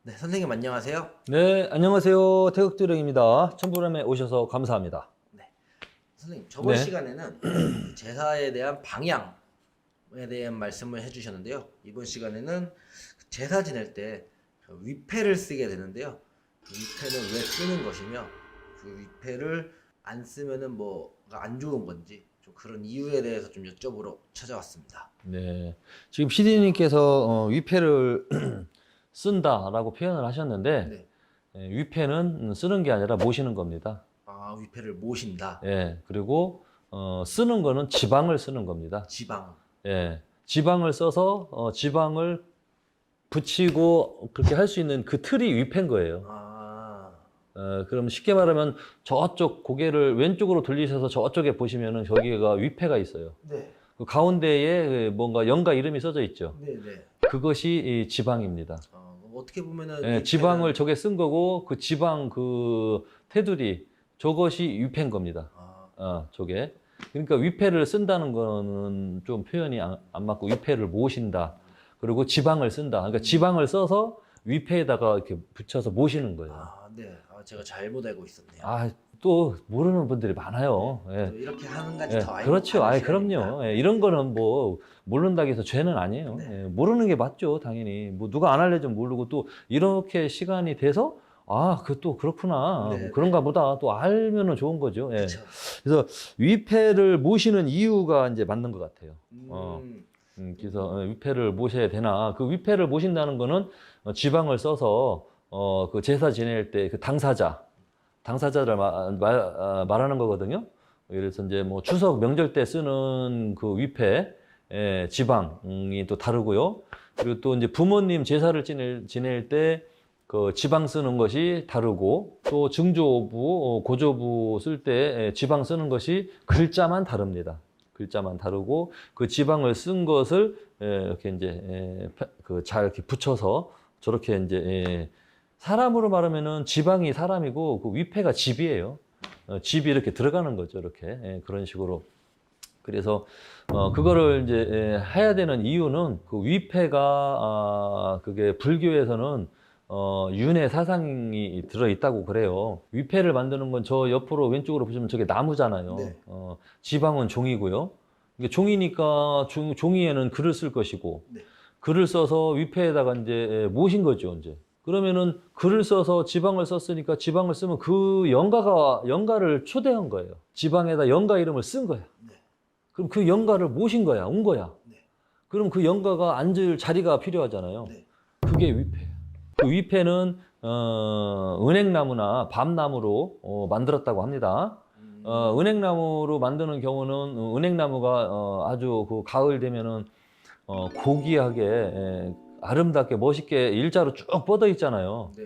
네, 선생님 안녕하세요. 네, 안녕하세요. 태극도령입니다. 천부람에 오셔서 감사합니다. 네, 선생님 저번 네, 시간에는 제사에 대한 방향에 대한 말씀을 해주셨는데요. 이번 시간에는 제사 지낼 때 위패를 쓰게 되는데요. 그 위패는 왜 쓰는 것이며 그 위패를 안 쓰면은 뭐가 안 좋은 건지 좀 그런 이유에 대해서 좀 여쭤보러 찾아왔습니다. 네. 지금 PD님께서 위패를 쓴다라고 표현을 하셨는데, 네, 위패는 쓰는 게 아니라 모시는 겁니다. 아 위패를 모신다. 예, 그리고 쓰는 거는 지방을 쓰는 겁니다. 지방. 예, 지방을 써서 지방을 붙이고 그렇게 할 수 있는 그 틀이 위패인 거예요. 그럼 쉽게 말하면 저쪽 고개를 왼쪽으로 돌리셔서 저쪽에 보시면은 저기가 위패가 있어요. 네, 그 가운데에 뭔가 영가 이름이 써져 있죠. 네, 네. 그것이 이 지방입니다. 어떻게 보면은 예, 지방을 저게 쓴 거고 그 지방 그 테두리 저것이 위패인 겁니다. 저게. 그러니까 위패를 쓴다는 거는 좀 표현이 안 맞고 위패를 모신다. 그리고 지방을 쓴다. 그러니까 지방을 써서 위패에다가 이렇게 붙여서 모시는 거예요. 네. 제가 잘못 알고 있었네요. 또 모르는 분들이 많아요. 예. 또 이렇게 하는 가지 예, 더 알고 그렇죠. 가시니까. 그럼요. 예, 이런 거는 뭐 모른다고 해서 죄는 아니에요. 네. 예, 모르는 게 맞죠, 당연히. 뭐 누가 안 알려주면 모르고 또 이렇게 시간이 돼서 그 또 그렇구나. 네, 뭐 그런가 보다. 또 알면은 좋은 거죠. 예. 그렇죠. 그래서 위패를 모시는 이유가 이제 맞는 것 같아요. 그래서 위패를 모셔야 되나. 그 위패를 모신다는 거는 지방을 써서 그 제사 지낼 때 그 당사자를 말하는 거거든요. 그래서 이제 뭐 추석 명절 때 쓰는 그 위패, 지방이 또 다르고요. 그리고 또 이제 부모님 제사를 지낼 때 그 지방 쓰는 것이 다르고, 또 증조부, 고조부 쓸 때 지방 쓰는 것이 글자만 다릅니다. 글자만 다르고, 그 지방을 쓴 것을 이렇게 이제 잘 이렇게 붙여서 저렇게 이제 사람으로 말하면은 지방이 사람이고 그 위패가 집이에요. 집이 이렇게 들어가는 거죠. 이렇게 그런 식으로. 그래서 그거를 이제 해야 되는 이유는 그 위패가 그게 불교에서는 윤회 사상이 들어 있다고 그래요. 위패를 만드는 건 저 옆으로 왼쪽으로 보시면 저게 나무잖아요. 네. 지방은 종이고요. 이게 종이니까 종이에는 글을 쓸 것이고, 네. 글을 써서 위패에다가 이제 모신 거죠, 이제. 그러면은 글을 써서 지방을 썼으니까 지방을 쓰면 그 영가를 초대한 거예요. 지방에다 영가 이름을 쓴 거야. 네. 그럼 그 영가를 모신 거야, 온 거야. 네. 그럼 그 영가가 앉을 자리가 필요하잖아요. 네. 그게 위패예요. 그 위패는 은행나무나 밤나무로 만들었다고 합니다. 은행나무로 만드는 경우는 은행나무가 아주 그 가을 되면은 고귀하게 아름답게 멋있게 일자로 쭉 뻗어 있잖아요. 네.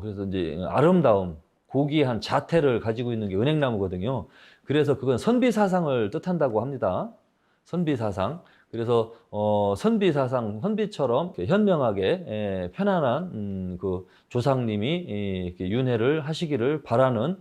그래서 이제 아름다움, 고귀한 자태를 가지고 있는 게 은행나무거든요. 그래서 그건 선비사상을 뜻한다고 합니다. 선비사상. 그래서 선비사상, 선비처럼 현명하게 편안한 그 조상님이 이렇게 윤회를 하시기를 바라는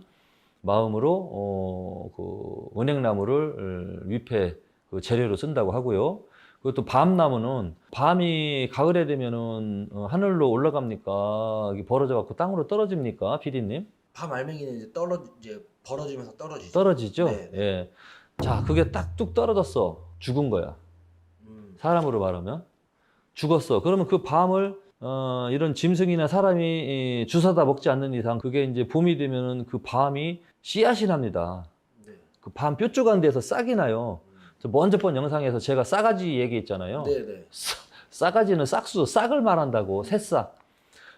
마음으로 그 은행나무를 위패 그 재료로 쓴다고 하고요. 그것도 밤나무는 밤이 가을에 되면은 하늘로 올라갑니까? 이게 벌어져 갖고 땅으로 떨어집니까, 피디님? 밤 알맹이는 이제 벌어지면서 떨어지죠. 떨어지죠. 네. 예. 자, 그게 딱 뚝 떨어졌어. 죽은 거야. 사람으로 말하면 죽었어. 그러면 그 밤을 이런 짐승이나 사람이 주워다 먹지 않는 이상 그게 이제 봄이 되면은 그 밤이 씨앗이 납니다. 네. 그 밤 뾰족한 데서 싹이 나요. 저 먼저 본 영상에서 제가 싸가지 얘기했잖아요. 네, 네. 싸가지는 싹을 말한다고, 새싹.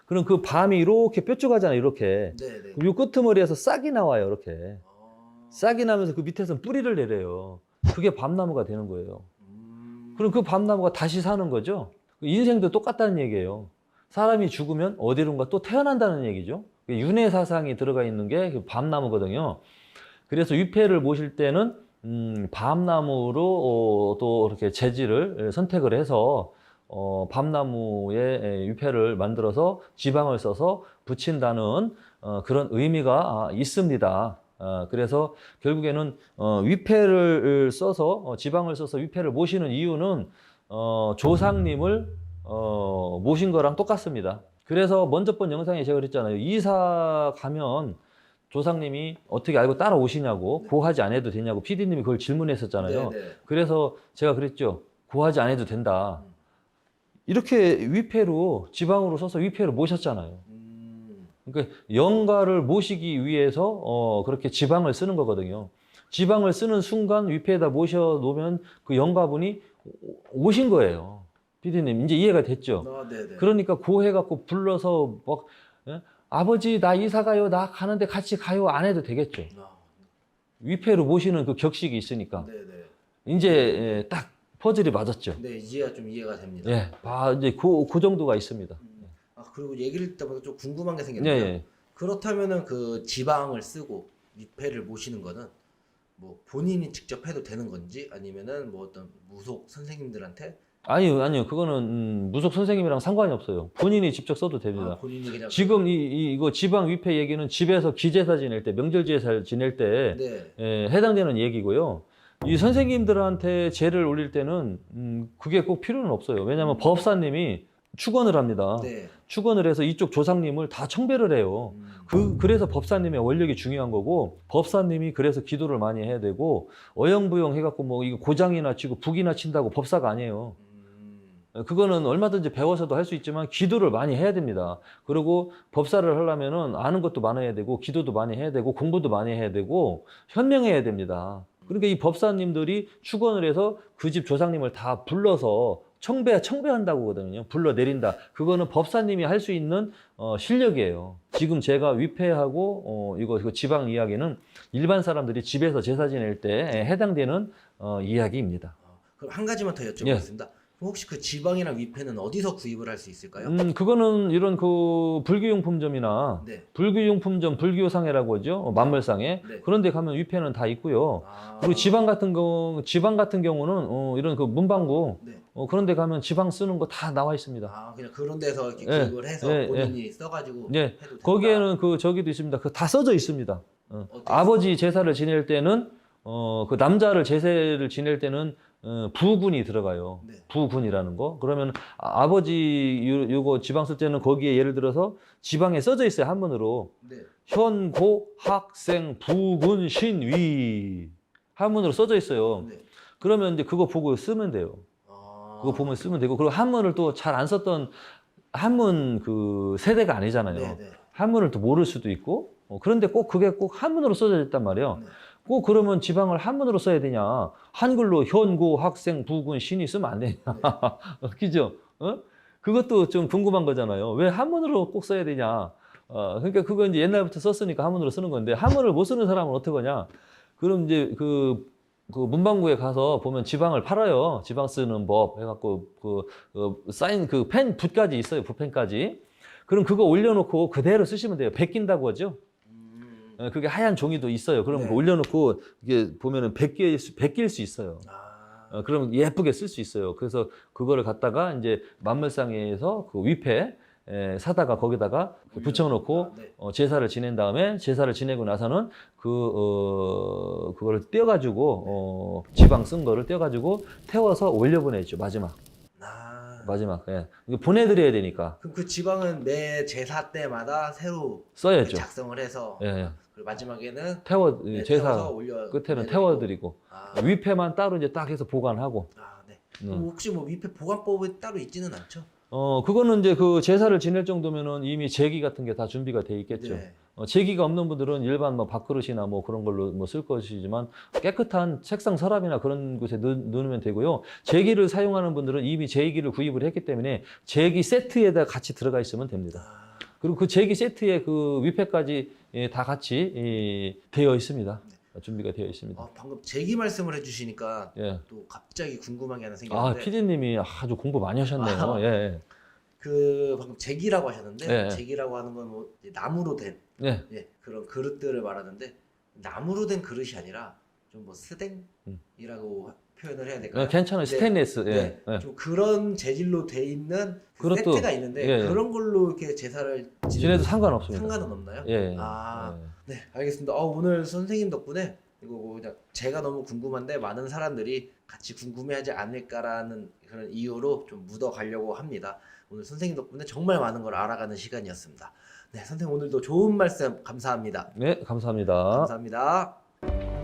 그럼 그 밤이 이렇게 뾰족하잖아요, 이렇게. 네, 네. 요 끄트머리에서 싹이 나와요, 이렇게. 싹이 나면서 그 밑에서 뿌리를 내려요. 그게 밤나무가 되는 거예요. 그럼 그 밤나무가 다시 사는 거죠. 인생도 똑같다는 얘기예요. 사람이 죽으면 어디론가 또 태어난다는 얘기죠. 윤회 사상이 들어가 있는 게 밤나무거든요. 그래서 위패를 모실 때는 밤나무로 또 이렇게 재질을 선택을 해서 밤나무의 위패를 만들어서 지방을 써서 붙인다는 그런 의미가 있습니다. 그래서 결국에는 위패를 써서 지방을 써서 위패를 모시는 이유는 조상님을 모신 거랑 똑같습니다. 그래서 먼저 본 영상에 제가 그랬잖아요. 이사 가면 조상님이 어떻게 알고 따라오시냐고, 네. 구하지 안 해도 되냐고 PD님이 그걸 질문했었잖아요. 네, 네. 그래서 제가 그랬죠. 구하지 안 해도 된다. 이렇게 위패로 지방으로 써서 위패로 모셨잖아요. 그러니까 영가를 모시기 위해서 그렇게 지방을 쓰는 거거든요. 지방을 쓰는 순간 위패에다 모셔 놓으면 그 영가분이 오신 거예요. PD님 이제 이해가 됐죠? 네네. 그러니까 고해갖고 불러서 막 예? 아버지 나 이사 가요, 나 가는데 같이 가요 안 해도 되겠죠. 위패로 모시는 그 격식이 있으니까 네네. 이제 딱 퍼즐이 맞았죠. 네, 이제야 좀 이해가 됩니다. 예, 이제 그 정도가 있습니다. 그리고 얘기를 듣다 보니까 좀 궁금한 게 예, 생겼는데요. 예. 그렇다면은 그 지방을 쓰고 위패를 모시는 거는 뭐 본인이 직접 해도 되는 건지 아니면은 뭐 어떤 무속 선생님들한테 아니요. 그거는 무속 선생님이랑 상관이 없어요. 본인이 직접 써도 됩니다. 본인이 그냥 지금 이거 지방 위패 얘기는 집에서 기제사 지낼 때, 명절 제사 지낼 때 네. 해당되는 얘기고요. 이 선생님들한테 제를 올릴 때는 그게 꼭 필요는 없어요. 왜냐하면 법사님이 축원을 합니다. 네. 축원을 해서 이쪽 조상님을 다 청배를 해요. 그래서 법사님의 원력이 중요한 거고, 법사님이 그래서 기도를 많이 해야 되고, 어영부영 해갖고 뭐 이거 고장이나 치고 북이나 친다고 법사가 아니에요. 그거는 얼마든지 배워서도 할 수 있지만 기도를 많이 해야 됩니다. 그리고 법사를 하려면은 아는 것도 많아야 되고, 기도도 많이 해야 되고, 공부도 많이 해야 되고, 현명해야 됩니다. 그러니까 이 법사님들이 축원을 해서 그 집 조상님을 다 불러서 청배한다고 하거든요. 불러내린다. 그거는 법사님이 할 수 있는 실력이에요. 지금 제가 위패하고 이거 지방 이야기는 일반 사람들이 집에서 제사 지낼 때 해당되는 이야기입니다. 그럼 한 가지만 더 여쭤보겠습니다. 그럼 혹시 그 지방이랑 위패는 어디서 구입을 할 수 있을까요? 그거는 이런 그 불교용품점이나 네. 불교용품점, 불교상해라고 하죠. 만물상해. 네. 그런 데 가면 위패는 다 있고요. 그리고 지방 같은 경우는 이런 그 문방구 네. 그런 데 가면 지방 쓰는 거 다 나와 있습니다. 그냥 그런 데서 이렇게 예, 구입을 해서 예, 본인이 써가지고 예. 해도 된다. 거기에는 그 저기도 있습니다. 그 다 써져 있습니다. 어떻게 아버지 제사를 지낼 때는 그 남자를 제사를 지낼 때는 부군이 들어가요. 네. 부군이라는 거. 그러면 아버지 요거 지방 쓸 때는 거기에 예를 들어서 지방에 써져 있어요. 한문으로. 네. 현고 학생 부군 신위 한문으로 써져 있어요. 네. 그러면 이제 그거 보고 쓰면 돼요. 그거 보면 쓰면 되고, 그리고 한문을 또 잘 안 썼던 한문 그 세대가 아니잖아요. 네, 네. 한문을 또 모를 수도 있고, 그런데 꼭 그게 꼭 한문으로 써져 있단 말이에요. 네. 꼭 그러면 지방을 한문으로 써야 되냐? 한글로 현고 학생 부군 신이 쓰면 안 되냐? 그죠? 그것도 좀 궁금한 거잖아요. 왜 한문으로 꼭 써야 되냐? 그러니까 그거 이제 옛날부터 썼으니까 한문으로 쓰는 건데, 한문을 못 쓰는 사람은 어떻게 하냐? 그럼 이제 그 문방구에 가서 보면 지방을 팔아요. 지방 쓰는 법 해갖고 사인 펜 붓까지 있어요. 붓펜까지. 그럼 그거 올려놓고 그대로 쓰시면 돼요. 베낀다고 하죠. 그게 하얀 종이도 있어요. 그럼 네. 올려놓고 이게 보면은 베낄 수 있어요. 그러면 예쁘게 쓸 수 있어요. 그래서 그거를 갖다가 이제 만물상에서 그 위패 사다가 거기다가 붙여놓고 네. 제사를 지낸 다음에, 제사를 지내고 나서는 그거를 떼어가지고 지방 쓴 거를 떼어가지고 태워서 올려보내죠. 마지막. 예. 이거 보내드려야 되니까 그럼 그 지방은 매 제사 때마다 새로 써야죠. 작성을 해서 예. 그리고 마지막에는 제사 태워서 올려 끝에는 보내드리고. 태워드리고 위패만 따로 이제 딱 해서 보관하고. 네. 그럼 혹시 뭐 위패 보관법이 따로 있지는 않죠? 그거는 이제 그 제사를 지낼 정도면은 이미 제기 같은 게 다 준비가 돼 있겠죠. 네. 제기가 없는 분들은 일반 뭐 밥그릇이나 뭐 그런 걸로 뭐 쓸 것이지만, 깨끗한 책상 서랍이나 그런 곳에 넣으면 되고요. 제기를 사용하는 분들은 이미 제기를 구입을 했기 때문에 제기 세트에다 같이 들어가 있으면 됩니다. 그리고 그 제기 세트에 그 위패까지 다 같이 되어 있습니다. 준비가 되어 있습니다. 방금 제기 말씀을 해주시니까 예. 또 갑자기 궁금한 게 하나 생겼는데 PD님이 아주 공부 많이 하셨네요. 예. 그 방금 제기라고 하셨는데 예. 제기라고 하는 건 뭐 나무로 된 예. 그런 그릇들을 말하는데, 나무로 된 그릇이 아니라 좀 뭐 스댕이라고 표현을 해야 될까요? 괜찮아요. 스테인리스. 네. 예. 좀 그런 재질로 돼 있는 그 그것도- 세트가 있는데 예. 그런 걸로 이렇게 제사를 지내도 상관없습니다. 상관은 없나요? 예. 네, 알겠습니다. 오늘 선생님 덕분에 그리고 그냥 제가 너무 궁금한데 많은 사람들이 같이 궁금해하지 않을까라는 그런 이유로 좀 묻어가려고 합니다. 오늘 선생님 덕분에 정말 많은 걸 알아가는 시간이었습니다. 네, 선생님 오늘도 좋은 말씀 감사합니다. 네, 감사합니다. 감사합니다.